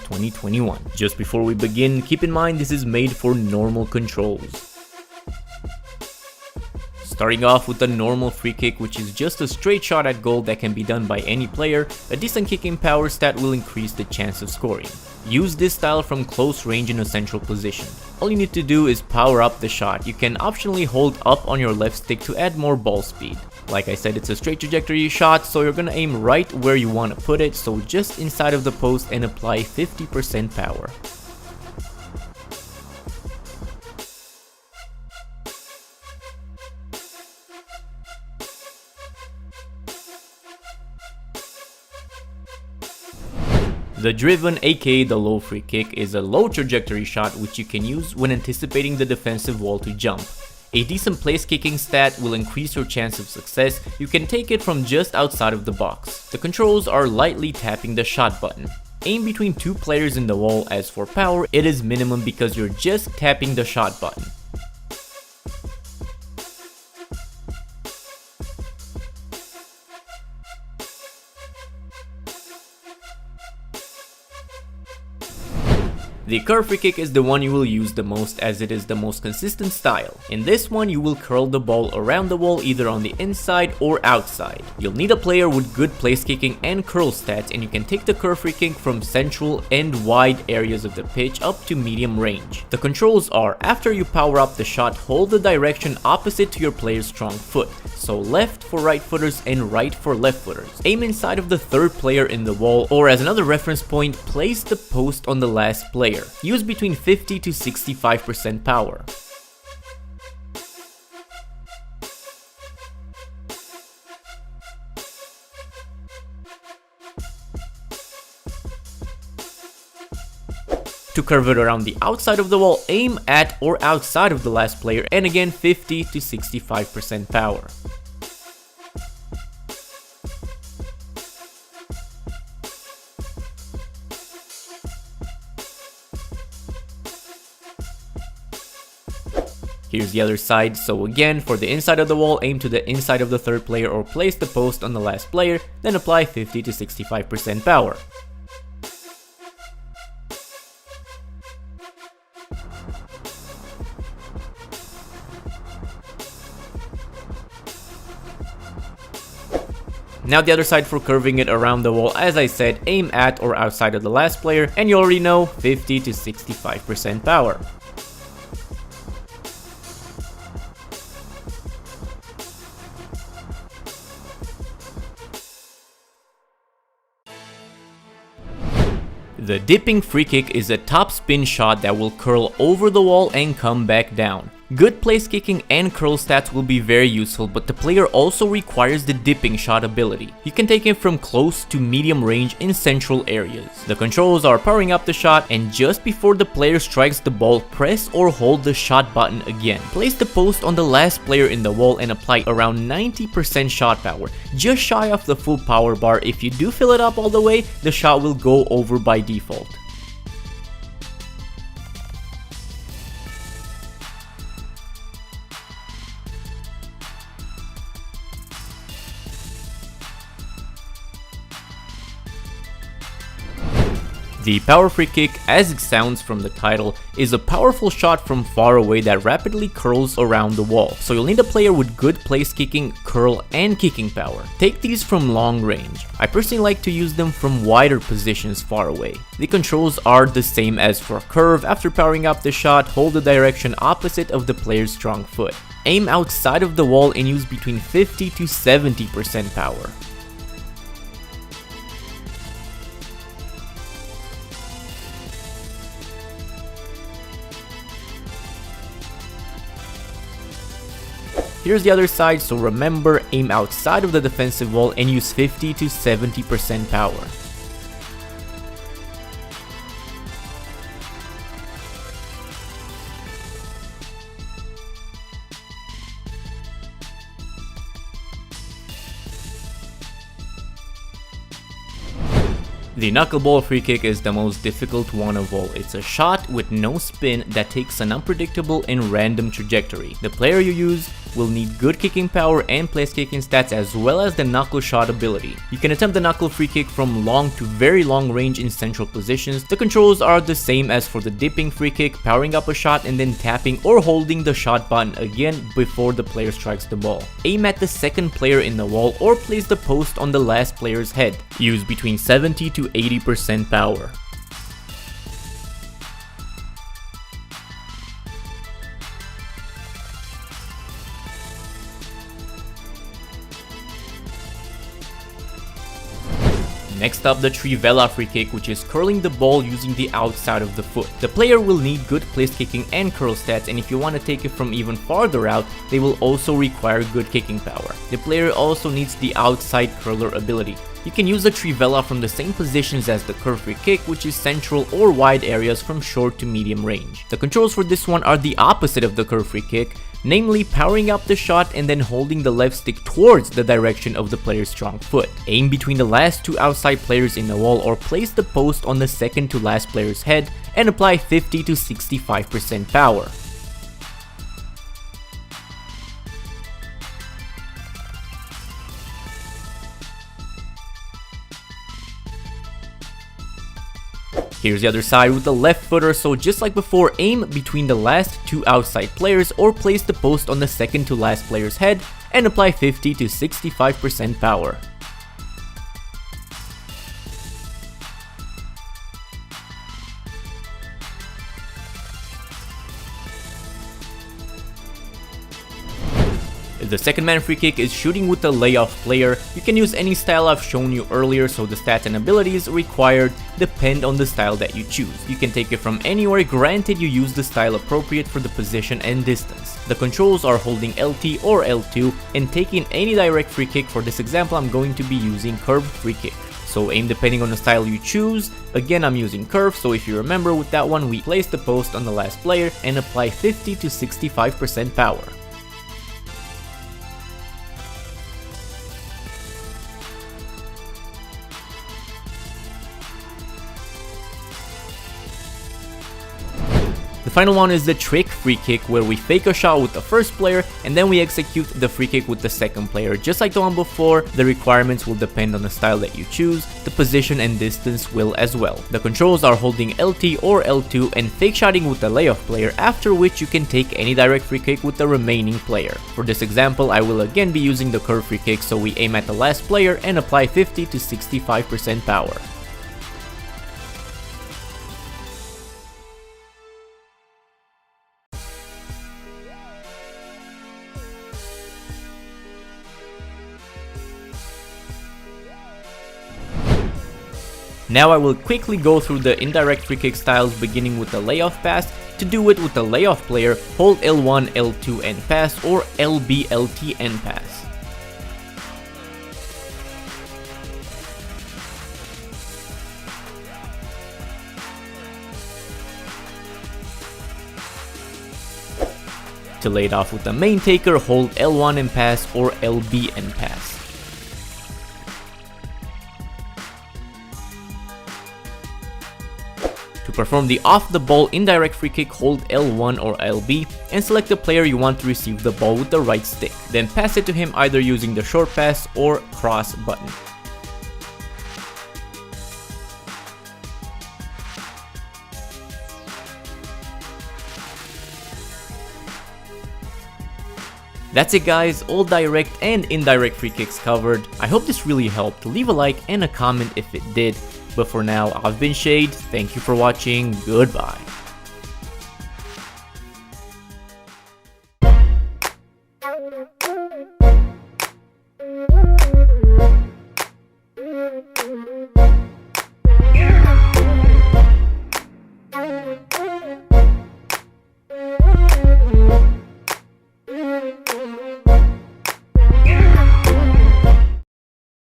2021. Just before we begin, keep in mind this is made for normal controls. Starting off with the normal free kick, which is just a straight shot at goal that can be done by any player, a decent kicking power stat will increase the chance of scoring. Use this style from close range in a central position. All you need to do is power up the shot. You can optionally hold up on your left stick to add more ball speed. Like I said, it's a straight trajectory shot, so you're gonna aim right where you want to put it, so just inside of the post, and apply 50% power. The driven, aka the low free kick, is a low trajectory shot which you can use when anticipating the defensive wall to jump. A decent place kicking stat will increase your chance of success. You can take it from just outside of the box. The controls are lightly tapping the shot button. Aim between two players in the wall. As for power, it is minimum because you're just tapping the shot button. The curve free kick is the one you will use the most, as it is the most consistent style. In this one, you will curl the ball around the wall either on the inside or outside. You'll need a player with good place kicking and curl stats, and you can take the curve free kick from central and wide areas of the pitch up to medium range. The controls are: after you power up the shot, hold the direction opposite to your player's strong foot. So left for right footers and right for left footers. Aim inside of the third player in the wall, or as another reference point, place the post on the last player. Use between 50 to 65% power. To curve it around the outside of the wall, aim at or outside of the last player, and again 50 to 65% power. Here's the other side, so again, for the inside of the wall, aim to the inside of the third player or place the post on the last player, then apply 50 to 65% power. Now the other side for curving it around the wall, as I said, aim at or outside of the last player, and you already know, 50 to 65% power. The dipping free kick is a top spin shot that will curl over the wall and come back down. Good place kicking and curl stats will be very useful, but the player also requires the dipping shot ability. You can take it from close to medium range in central areas. The controls are powering up the shot, and just before the player strikes the ball, press or hold the shot button again. Place the post on the last player in the wall and apply around 90% shot power, just shy of the full power bar. If you do fill it up all the way, the shot will go over by default. The power free kick, as it sounds from the title, is a powerful shot from far away that rapidly curls around the wall, so you'll need a player with good place kicking, curl, and kicking power. Take these from long range. I personally like to use them from wider positions far away. The controls are the same as for curve. After powering up the shot, hold the direction opposite of the player's strong foot. Aim outside of the wall and use between 50 to 70% power. Here's the other side, so remember, aim outside of the defensive wall and use 50 to 70% power. The knuckleball free kick is the most difficult one of all. It's a shot with no spin that takes an unpredictable and random trajectory. The player you use will need good kicking power and place kicking stats as well as the knuckle shot ability. You can attempt the knuckle free kick from long to very long range in central positions. The controls are the same as for the dipping free kick, powering up a shot and then tapping or holding the shot button again before the player strikes the ball. Aim at the second player in the wall or place the post on the last player's head. Use between 70 to 80% power. Next up, the Trivela free kick, which is curling the ball using the outside of the foot. The player will need good place kicking and curl stats, and if you want to take it from even farther out, they will also require good kicking power. The player also needs the outside curler ability. You can use the Trivela from the same positions as the curve free kick, which is central or wide areas from short to medium range. The controls for this one are the opposite of the curve free kick, namely powering up the shot and then holding the left stick towards the direction of the player's strong foot. Aim between the last two outside players in the wall or place the post on the second to last player's head and apply 50 to 65% power. Here's the other side with the left footer, so just like before, aim between the last two outside players or place the post on the second to last player's head and apply 50 to 65% power. If the second man free kick is shooting with the layoff player, you can use any style I've shown you earlier, so the stats and abilities required depend on the style that you choose. You can take it from anywhere, granted you use the style appropriate for the position and distance. The controls are holding LT or L2 and taking any direct free kick. For this example, I'm going to be using curved free kick. So aim depending on the style you choose. Again, I'm using curve, so if you remember with that one, we place the post on the last player and apply 50 to 65% power. The final one is the trick free kick, where we fake a shot with the first player and then we execute the free kick with the second player. Just like the one before, the requirements will depend on the style that you choose. The position and distance will as well. The controls are holding LT or L2 and fake shotting with the layoff player, after which you can take any direct free kick with the remaining player. For this example, I will again be using the curve free kick, so we aim at the last player and apply 50 to 65% power. Now I will quickly go through the indirect free kick styles, beginning with the layoff pass. To do it with the layoff player, hold L1, L2 and pass, or LB, LT and pass. To lay it off with the main taker, hold L1 and pass, or LB and pass. To perform the off-the-ball indirect free kick, hold L1 or LB and select the player you want to receive the ball with the right stick. Then pass it to him either using the short pass or cross button. That's it guys, all direct and indirect free kicks covered. I hope this really helped. Leave a like and a comment if it did. But for now, I've been Shade, thank you for watching, goodbye.